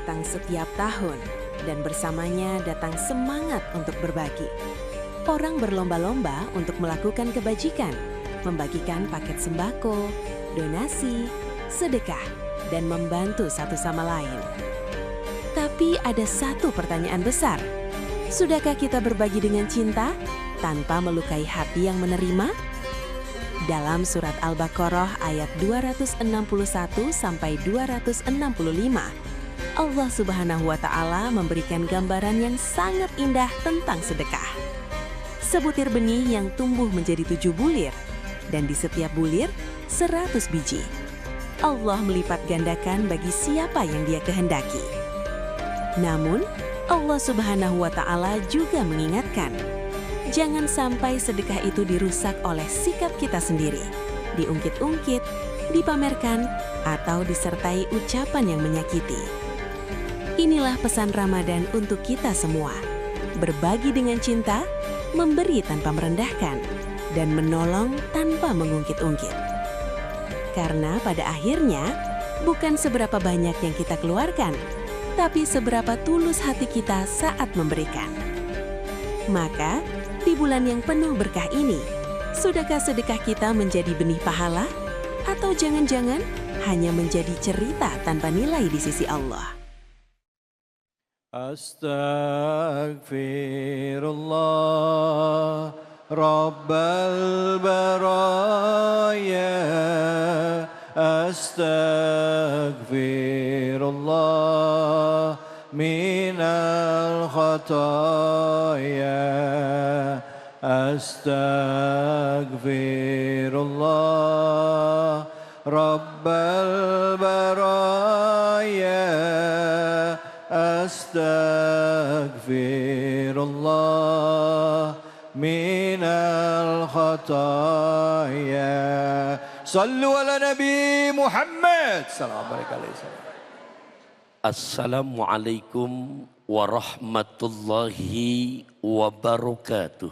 datang setiap tahun dan bersamanya datang semangat untuk berbagi. Orang berlomba-lomba untuk melakukan kebajikan, membagikan paket sembako, donasi, sedekah, dan membantu satu sama lain. Tapi ada satu pertanyaan besar. Sudahkah kita berbagi dengan cinta tanpa melukai hati yang menerima? Dalam surat Al-Baqarah ayat 261 sampai 265, Allah Subhanahu wa Ta'ala memberikan gambaran yang sangat indah tentang sedekah. Sebutir benih yang tumbuh menjadi 7 bulir, dan di setiap bulir 100 biji. Allah melipat gandakan bagi siapa yang Dia kehendaki. Namun, Allah Subhanahu wa Ta'ala juga mengingatkan, jangan sampai sedekah itu dirusak oleh sikap kita sendiri, diungkit-ungkit, dipamerkan, atau disertai ucapan yang menyakiti. Inilah pesan Ramadan untuk kita semua. Berbagi dengan cinta, memberi tanpa merendahkan, dan menolong tanpa mengungkit-ungkit. Karena pada akhirnya, bukan seberapa banyak yang kita keluarkan, tapi seberapa tulus hati kita saat memberikan. Maka, di bulan yang penuh berkah ini, sudahkah sedekah kita menjadi benih pahala? Atau jangan-jangan hanya menjadi cerita tanpa nilai di sisi Allah? Astaghfirullah Rabbal baraya. Astaghfirullah minal khataya. Astaghfirullah Rabbal baraya. Astaghfirullah minal khataya. Sallu ala Nabi Muhammad sallallahu alaihi wasallam. Assalamualaikum warahmatullahi wabarakatuh.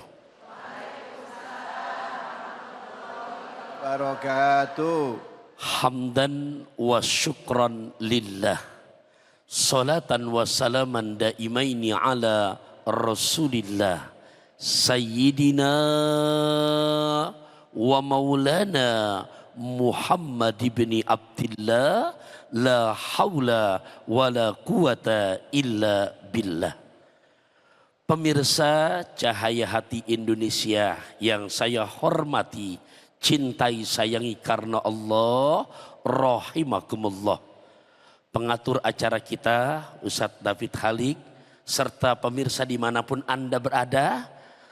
Barakatuh. Hamdan wa syukran lillah. Salatan wa salaman daimaini ala Rasulillah Sayyidina wa maulana Muhammad ibn Abdillah. La haula wa la quwata illa billah. Pemirsa Cahaya Hati Indonesia yang saya hormati, cintai, sayangi karena Allah, rahimakumullah. Pengatur acara kita Ustadz David Halik serta pemirsa dimanapun Anda berada,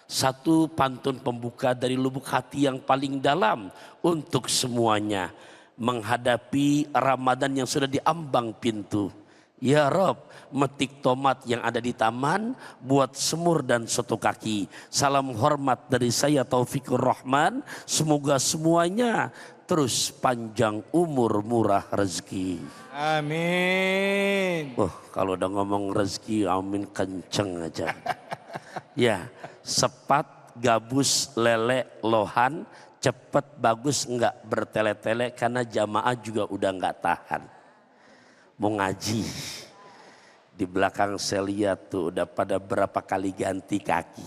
satu pantun pembuka dari lubuk hati yang paling dalam untuk semuanya menghadapi Ramadan yang sudah diambang pintu. Ya Rob, metik tomat yang ada di taman, buat semur dan soto kaki. Salam hormat dari saya Taufikur Rahman. Semoga semuanya terus panjang umur, murah rezeki. Amin. Oh, kalau udah ngomong rezeki, amin kenceng aja. Ya, sepat, gabus, lele, lohan, cepet, bagus, enggak bertele-tele karena jamaah juga udah enggak tahan. Mau ngaji. Di belakang saya lihat tuh udah pada berapa kali ganti kaki.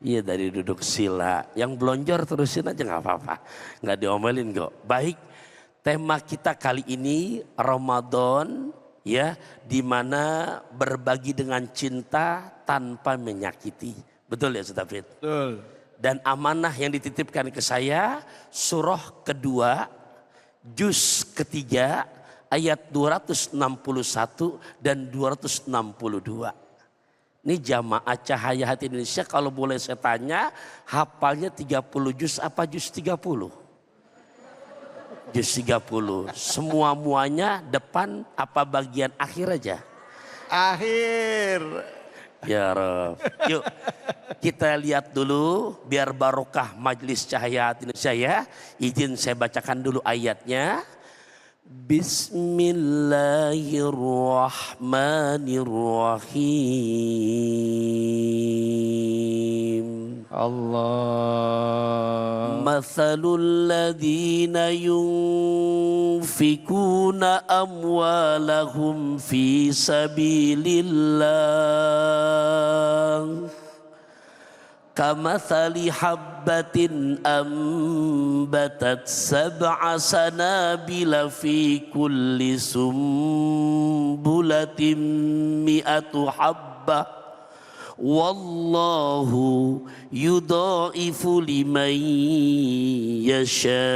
Iya, dari duduk sila. Yang belonjor terusin aja nggak apa-apa. Nggak diomelin kok. Baik, tema kita kali ini Ramadan, ya, di mana berbagi dengan cinta tanpa menyakiti. Betul ya Ustaz David? Betul. Dan amanah yang dititipkan ke saya, surah kedua, juz ketiga, ayat 261 dan 262. Ini jamaah Cahaya Hati Indonesia, kalau boleh saya tanya, hafalnya 30 juz apa juz 30? Juz 30. Semua-muanya depan apa bagian akhir aja? Akhir. Ya Rob. Yuk kita lihat dulu biar barokah Majelis Cahaya Hati Indonesia ya. Izin saya bacakan dulu ayatnya. Bismillahirrahmanirrahim. Allah. Mathalul ladzina yunfikuna amwalahum fi sabilillah kamathali habbatin ambatat sab'a sanabila fi kulli sumbulatin mi'atu habbah wallahu yudha'ifu liman yasha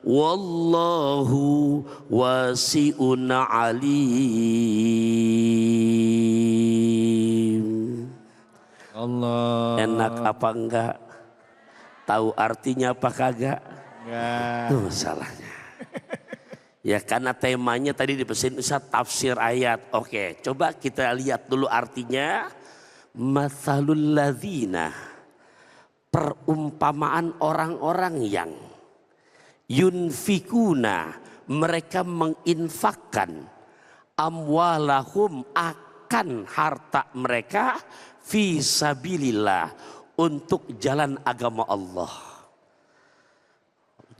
wallahu wasi'un alim. Allah. Enak apa enggak? Tahu artinya apa kagak? Enggak. Itu masalahnya. Ya karena temanya tadi di pesan Ustaz tafsir ayat. Oke, coba kita lihat dulu artinya. Mathalul ladzina, perumpamaan orang-orang yang yunfikuna, mereka menginfakkan amwalahum akan harta mereka fi sabilillah untuk jalan agama Allah.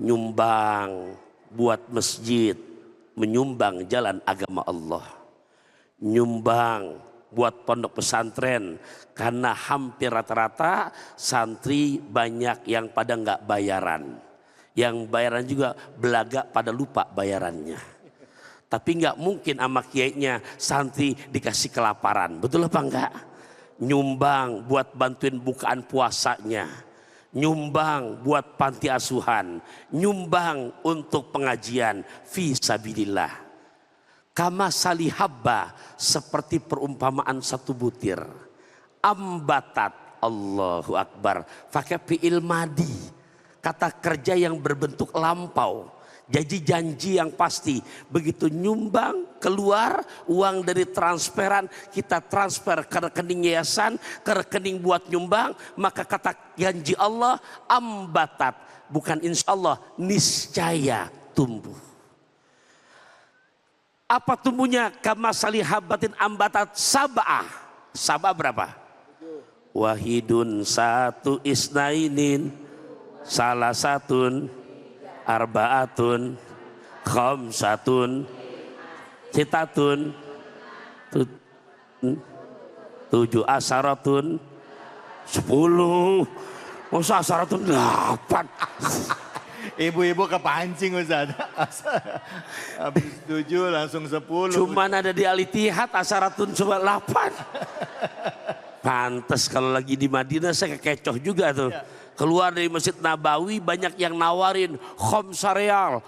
Nyumbang buat masjid, menyumbang jalan agama Allah. Nyumbang buat pondok pesantren karena hampir rata-rata santri banyak yang pada nggak bayaran. Yang bayaran juga belaga pada lupa bayarannya. Tapi nggak mungkin sama kiainya santri dikasih kelaparan. Betul apa enggak? Nyumbang buat bantuin bukaan puasanya, nyumbang buat panti asuhan, nyumbang untuk pengajian fi sabilillah. Kama salihabba, seperti perumpamaan satu butir. Ambatat, Allahu Akbar, pakai fi'il madi, kata kerja yang berbentuk lampau. Jadi janji yang pasti, begitu nyumbang keluar uang dari transferan, kita transfer ke rekening yayasan, ke rekening buat nyumbang, maka kata janji Allah ambatat, bukan insya Allah, niscaya tumbuh. Apa tumbuhnya? Kama salihabatin ambatat sab'ah. Sab'ah berapa? Wahidun satu isnainin salah satun arbaatun khamsatun sitatun tujuh asaratun 10 masa asaratun 8. Ibu-ibu kepancing Ustaz. Habis 7 langsung 10. Cuman ada di Al-Ittihad asaratun coba 8. Pantes kalau lagi di Madinah saya kekecoh juga tuh. Keluar dari Masjid Nabawi banyak yang nawarin khomsa real.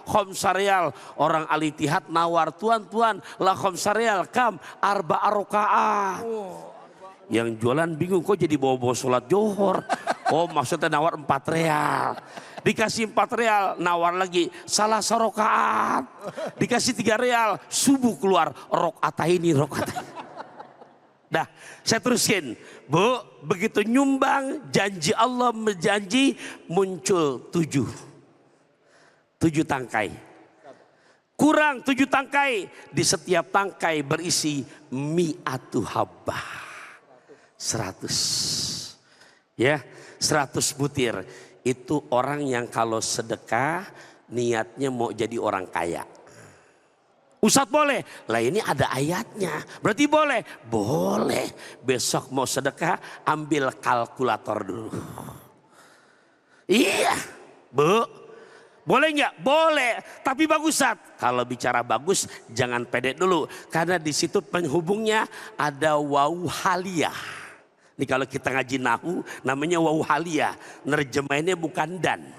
Orang Al-Ittihad nawar, tuan lah khomsa real kam arba arokaah. Yang jualan bingung kok jadi bawa-bawa sholat johor. Oh maksudnya nawar 4 real. Dikasih 4 real nawar lagi salah sarokaat. Dikasih 3 real subuh keluar rokaataini. Dah, saya terusin. Bu, begitu nyumbang janji Allah berjanji muncul 7 tangkai. Kurang 7 tangkai, di setiap tangkai berisi mi'atu habbah. 100. Ya, 100 butir. Itu orang yang kalau sedekah niatnya mau jadi orang kaya. Ustadz boleh? Lah ini ada ayatnya. Berarti boleh? Boleh. Besok mau sedekah ambil kalkulator dulu. Iya. Bu. Boleh nggak? Boleh. Tapi bagus Ustadz. Kalau bicara bagus jangan pede dulu. Karena di situ penghubungnya ada wawu haliyah. Ini kalau kita ngaji nahu namanya wawu haliyah. Nerjemahinnya bukan dan.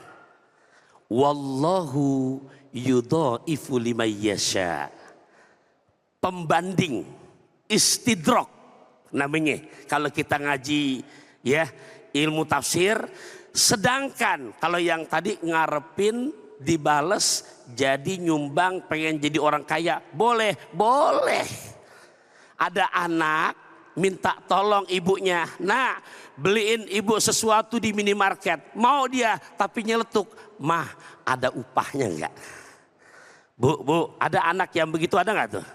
Wallahu yudha'ifu liman yasha. Pembanding, istidrok namanya. Kalau kita ngaji ya ilmu tafsir, sedangkan kalau yang tadi ngarepin dibales jadi nyumbang pengen jadi orang kaya, boleh. Ada anak minta tolong ibunya, nah beliin ibu sesuatu di minimarket, mau dia tapi nyeletuk, mah ada upahnya enggak? Bu, ada anak yang begitu ada enggak tuh?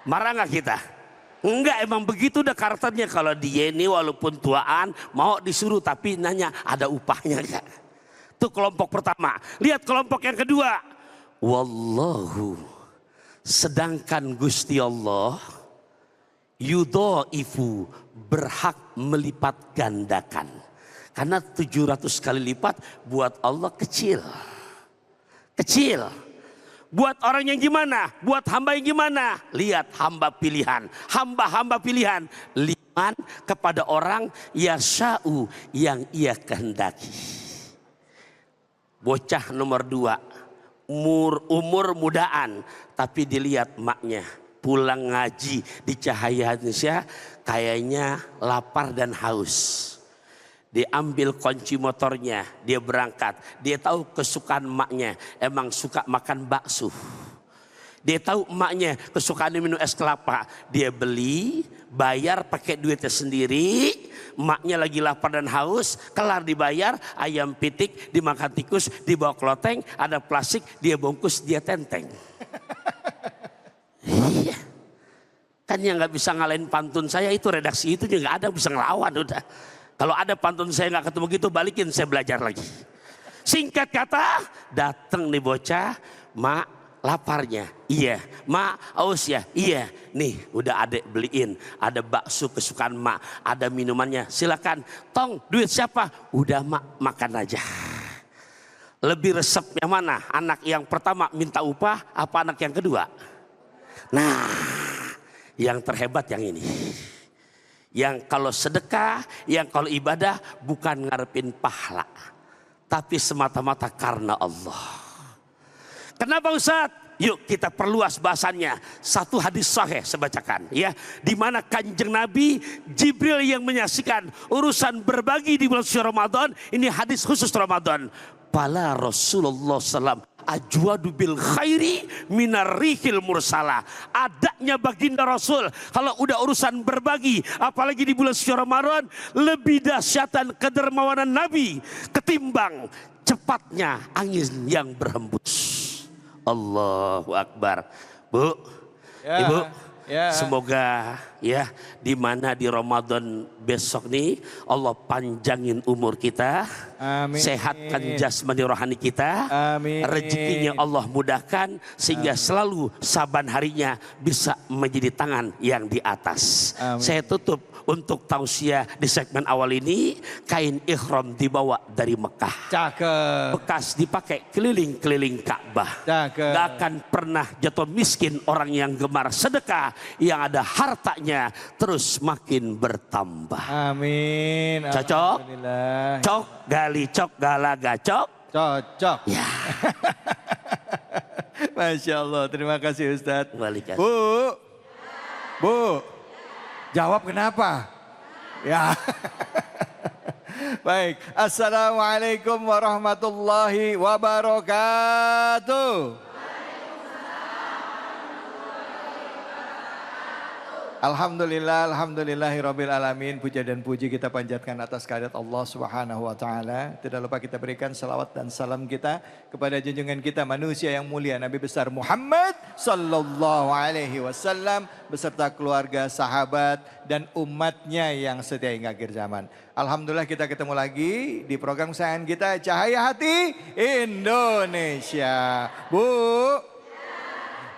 Marah enggak kita? Enggak, emang begitu udah karakternya. Kalau dia ini walaupun tuaan mau disuruh tapi nanya ada upahnya enggak. Itu kelompok pertama. Lihat kelompok yang kedua. Wallahu, sedangkan Gusti Allah yudhaifu, berhak melipat gandakan. Karena 700 kali lipat buat Allah kecil. Kecil. Buat orang yang gimana? Buat hamba yang gimana? Lihat hamba pilihan. Hamba-hamba pilihan. Liman kepada orang yasha'u, yang ia kehendaki. Bocah nomor 2. Umur mudaan. Tapi dilihat maknya. Pulang ngaji di Cahaya Indonesia. Kayaknya lapar dan haus. Diambil kunci motornya, dia berangkat. Dia tahu kesukaan emaknya, emang suka makan bakso. Dia tahu emaknya kesukaan minum es kelapa. Dia beli, bayar pakai duitnya sendiri. Emaknya lagi lapar dan haus, kelar dibayar, ayam pitik dimakan tikus, dibawa ke loteng, ada plastik, dia bungkus, dia tenteng. Iya. Kan yang nggak bisa ngalahin pantun saya itu redaksi itu juga nggak ada bisa ngelawan udah. Kalau ada pantun saya nggak ketemu gitu, balikin saya belajar lagi. Singkat kata, datang nih bocah, mak laparnya, iya. Mak aus ya, iya. Nih udah adek beliin, ada bakso kesukaan mak, ada minumannya, silakan. Tong, duit siapa? Udah mak, makan aja. Lebih resep yang mana? Anak yang pertama minta upah, apa anak yang kedua? Nah, yang terhebat yang ini. Yang kalau sedekah, yang kalau ibadah bukan ngarepin pahala. Tapi semata-mata karena Allah. Kenapa Ustaz? Yuk kita perluas bahasannya. Satu hadis sahih saya bacakan ya. Di mana Kanjeng Nabi Jibril yang menyaksikan urusan berbagi di bulan suci Ramadan. Ini hadis khusus Ramadan. Pala Rasulullah SAW ajwadu bil khairi minar rihil mursala. Adanya baginda Rasul kalau udah urusan berbagi, apalagi di bulan suci Ramadan, lebih dahsyatan kedermawanan Nabi ketimbang cepatnya angin yang berhembus. Allahu Akbar. Bu, Ya, Ibu, ya. semoga ya di mana di Ramadan besok nih Allah panjangin umur kita. Amin. Sehatkan jasmani rohani kita. Amin. Rezekinya Allah mudahkan sehingga selalu saban harinya bisa menjadi tangan yang di atas. Amin. Saya tutup untuk tausiah di segmen awal ini, kain ihram dibawa dari Mekah. Cakep. Bekas dipakai keliling-keliling Ka'bah. Cakep. Gak akan pernah jatuh miskin orang yang gemar sedekah, yang ada hartanya terus makin bertambah. Amin. Cocok? Alhamdulillah. Cok, gali cok, gala gacok. Cocok. Ya. Masya Allah. Terima kasih Ustadz. Balikan. Bu. Jawab kenapa? Ya. Baik. Assalamualaikum warahmatullahi wabarakatuh. Alhamdulillahirabbil alamin. Puja dan puji kita panjatkan atas kehadirat Allah Subhanahu wa taala. Tidak lupa kita berikan salawat dan salam kita kepada junjungan kita manusia yang mulia Nabi besar Muhammad sallallahu alaihi wasallam beserta keluarga, sahabat dan umatnya yang setia hingga akhir zaman. Alhamdulillah kita ketemu lagi di program kesayangan kita Cahaya Hati Indonesia. Bu,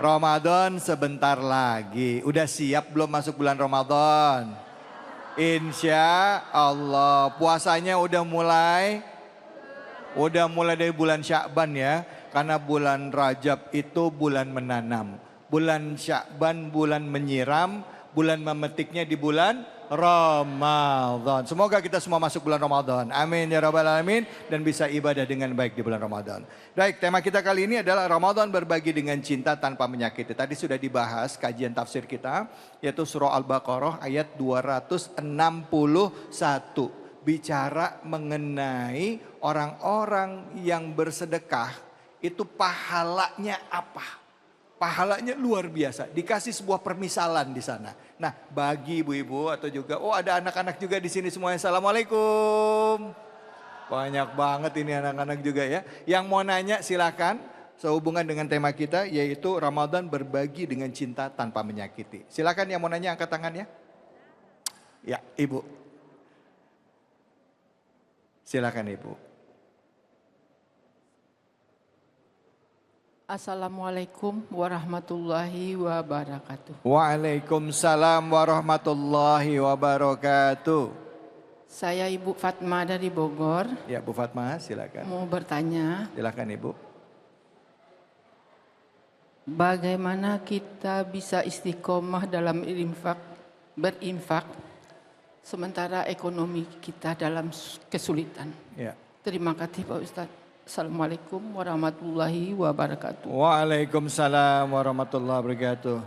Ramadan sebentar lagi. Udah siap belum masuk bulan Ramadan? Insya Allah. Puasanya udah mulai? Udah mulai dari bulan Sya'ban ya. Karena bulan Rajab itu bulan menanam. Bulan Sya'ban bulan menyiram. Bulan memetiknya di bulan Ramadan. Semoga kita semua masuk bulan Ramadan. Amin ya rabbal alamin. Dan bisa ibadah dengan baik di bulan Ramadan. Baik, tema kita kali ini adalah Ramadan berbagi dengan cinta tanpa menyakiti. Tadi sudah dibahas kajian tafsir kita, yaitu surah Al-Baqarah ayat 261. Bicara mengenai orang-orang yang bersedekah, itu pahalanya apa? Pahalanya luar biasa. Dikasih sebuah permisalan di sana. Nah, bagi ibu-ibu atau juga, oh ada anak-anak juga di sini semuanya. Assalamualaikum. Banyak banget ini anak-anak juga ya. Yang mau nanya silakan. sehubungan dengan tema kita yaitu Ramadan berbagi dengan cinta tanpa menyakiti. Silakan yang mau nanya angkat tangannya. Ya, Ibu. Silakan Ibu. Assalamualaikum warahmatullahi wabarakatuh. Waalaikumsalam warahmatullahi wabarakatuh. Saya Ibu Fatma dari Bogor. Ya, Bu Fatma, silakan. Mau bertanya, Silakan Ibu. bagaimana kita bisa istiqomah dalam berinfak, sementara ekonomi kita dalam kesulitan? Ya. Terima kasih Pak Ustadz. Assalamualaikum warahmatullahi wabarakatuh. Waalaikumsalam warahmatullahi wabarakatuh.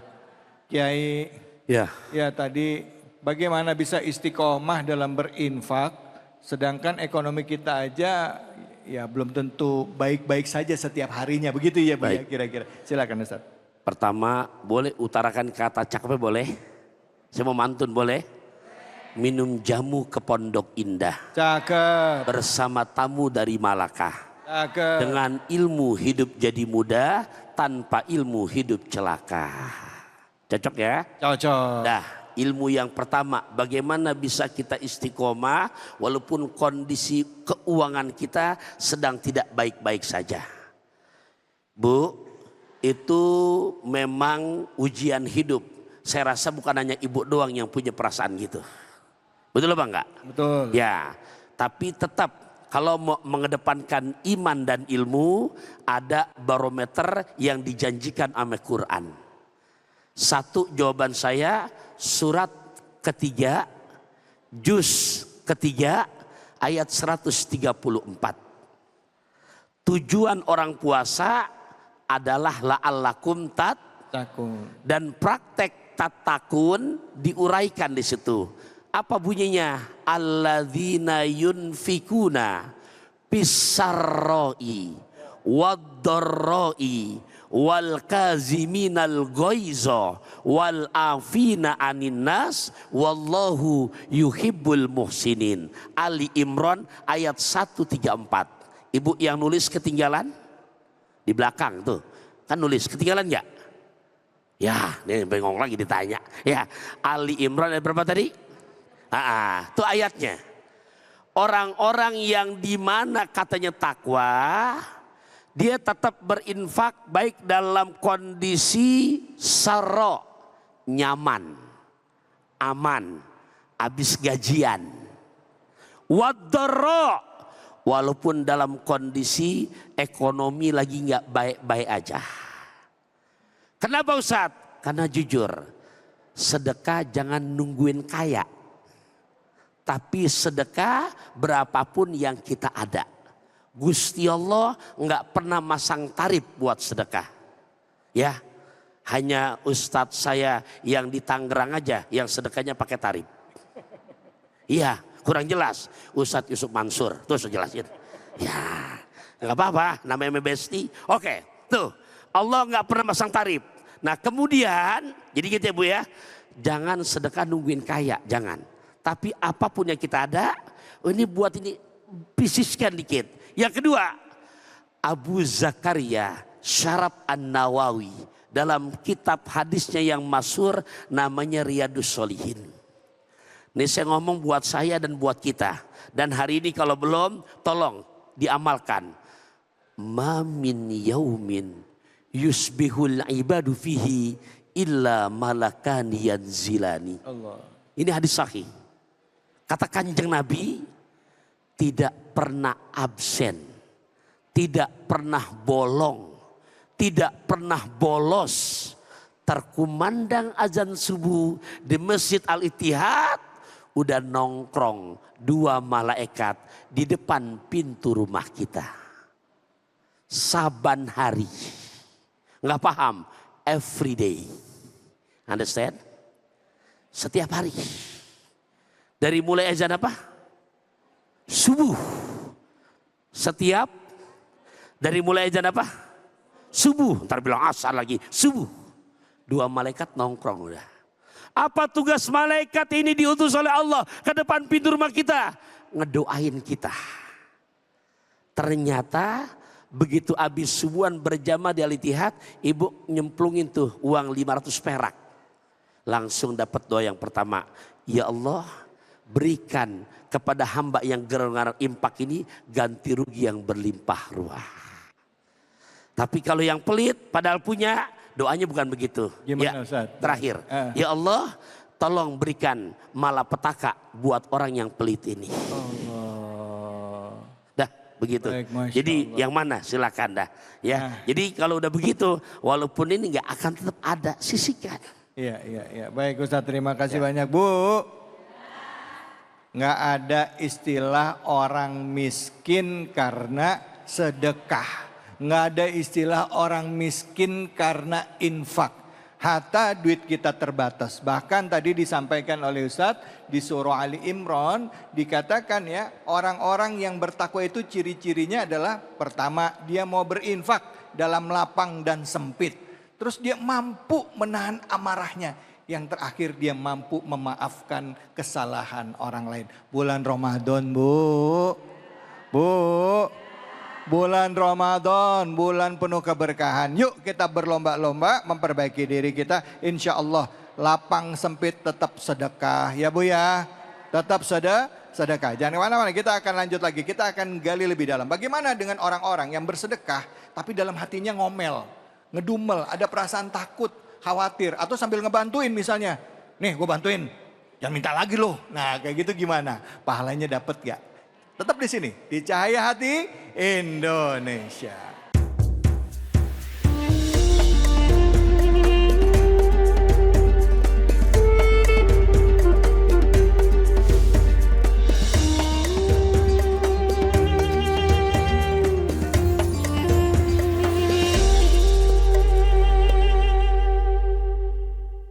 Kiai, Ya, ya tadi bagaimana bisa istiqomah dalam berinfak, sedangkan ekonomi kita aja ya belum tentu baik-baik saja setiap harinya, begitu ya Bu ya Baik. kira-kira. Silakan Ustaz. pertama boleh utarakan kata cakep boleh? Saya mau mantun boleh? Minum jamu ke Pondok Indah Cakep, bersama tamu dari Malaka. cakep. Dengan ilmu hidup jadi muda, tanpa ilmu hidup celaka. Cocok ya? Cocok. Dah, ilmu yang pertama, bagaimana bisa kita istiqomah walaupun kondisi keuangan kita sedang tidak baik-baik saja. Bu, itu memang ujian hidup. Saya rasa bukan hanya ibu doang yang punya perasaan gitu. Betul apa enggak? Betul. Ya, tapi tetap kalau mau mengedepankan iman dan ilmu, ada barometer yang dijanjikan sama Quran. Satu jawaban saya, surat ketiga, juz ketiga, ayat 134. Tujuan orang puasa adalah la'allakum Takun. dan praktek tatakun diuraikan di situ. Apa bunyinya? Alladzina yunfikuna pisarroi waddarroi wal kaziminal ghaiza wal afina anin nas wallahu yuhibbul muhsinin. Ali Imran ayat 134. Ibu yang nulis ketinggalan di belakang tuh. Kan nulis ketinggalan enggak? Ya, ini bengong lagi ditanya. Ya, Ali Imran ayat berapa tadi? Itu ayatnya. Orang-orang yang dimana katanya takwa, dia tetap berinfak baik dalam kondisi sarro, nyaman, aman, habis gajian. Waddarro, walaupun dalam kondisi ekonomi lagi nggak baik-baik aja. Kenapa Ustadz? Karena jujur, sedekah jangan nungguin kaya. Tapi sedekah berapapun yang kita ada. Gusti Allah nggak pernah masang tarif buat sedekah. Ya, hanya ustadz saya yang di Tangerang aja yang sedekahnya pakai tarif. Iya, kurang jelas. Ustadz Yusuf Mansur, tuh saya jelasin. Ya, nggak apa-apa, namanya Besti. Oke, tuh Allah nggak pernah masang tarif. Nah kemudian, jadi gitu ya Bu ya, jangan sedekah nungguin kaya, jangan. Tapi apapun yang kita ada, ini buat ini bisniskan dikit. Yang kedua, Abu Zakaria Syarab An-Nawawi dalam kitab hadisnya yang masyhur namanya Riyadus Sholihin. Ini saya ngomong buat saya dan buat kita. Dan hari ini kalau belum, tolong diamalkan. Ma min yaumin yusbihul ibadu fihi illa malakani yanzilani. Allah. Ini hadis sahih. Kata Kanjeng Nabi, tidak pernah absen, tidak pernah bolong, tidak pernah bolos. Terkumandang azan subuh di Masjid Al-Ittihad, udah nongkrong dua malaikat di depan pintu rumah kita. Saban hari. Nggak paham? Every day. Understand? Setiap hari. Dari mulai azan apa? Subuh. Setiap dari mulai azan apa? Subuh. Ntar bilang asar lagi. Subuh. Dua malaikat nongkrong udah. Apa tugas malaikat ini diutus oleh Allah ke depan pintu rumah kita? Ngedoain kita. Ternyata Begitu habis subuhan berjamaah di Al-Ittihad, ibu nyemplungin tuh uang 500 perak. Langsung dapat doa yang pertama. Ya Allah, berikan kepada hamba yang garang impak ini ganti rugi yang berlimpah ruah. Tapi kalau yang pelit padahal punya, doanya bukan begitu. Gimana, ya, Ustaz? terakhir. Ya Allah, tolong berikan malapetaka buat orang yang pelit ini. Allah. Dah begitu. Baik, Masya Jadi Allah. yang mana silakan dah. Ya. Jadi kalau udah begitu, walaupun ini nggak akan tetap ada, sisihkan. Iya, iya, iya. Baik Ustaz, terima kasih banyak Bu. Nggak ada istilah orang miskin karena sedekah. Nggak ada istilah orang miskin karena infak. Hatta duit kita terbatas. Bahkan tadi disampaikan oleh Ustadz di surah Ali Imran dikatakan ya, orang-orang yang bertakwa itu ciri-cirinya adalah pertama dia mau berinfak dalam lapang dan sempit. Terus dia mampu menahan amarahnya. Yang terakhir dia mampu memaafkan kesalahan orang lain. Bulan Ramadan Bu. Bulan Ramadan, bulan penuh keberkahan. Yuk kita berlomba-lomba memperbaiki diri kita. Insya Allah lapang sempit tetap sedekah ya Bu ya. Tetap sedekah. Jangan kemana-mana, kita akan lanjut lagi. Kita akan gali lebih dalam. Bagaimana dengan orang-orang yang bersedekah tapi dalam hatinya ngomel, ngedumel, ada perasaan takut, khawatir. Atau sambil ngebantuin misalnya. Nih gue bantuin, jangan minta lagi loh. Nah kayak gitu gimana? Pahalanya dapat gak? Tetap di sini, di Cahaya Hati Indonesia.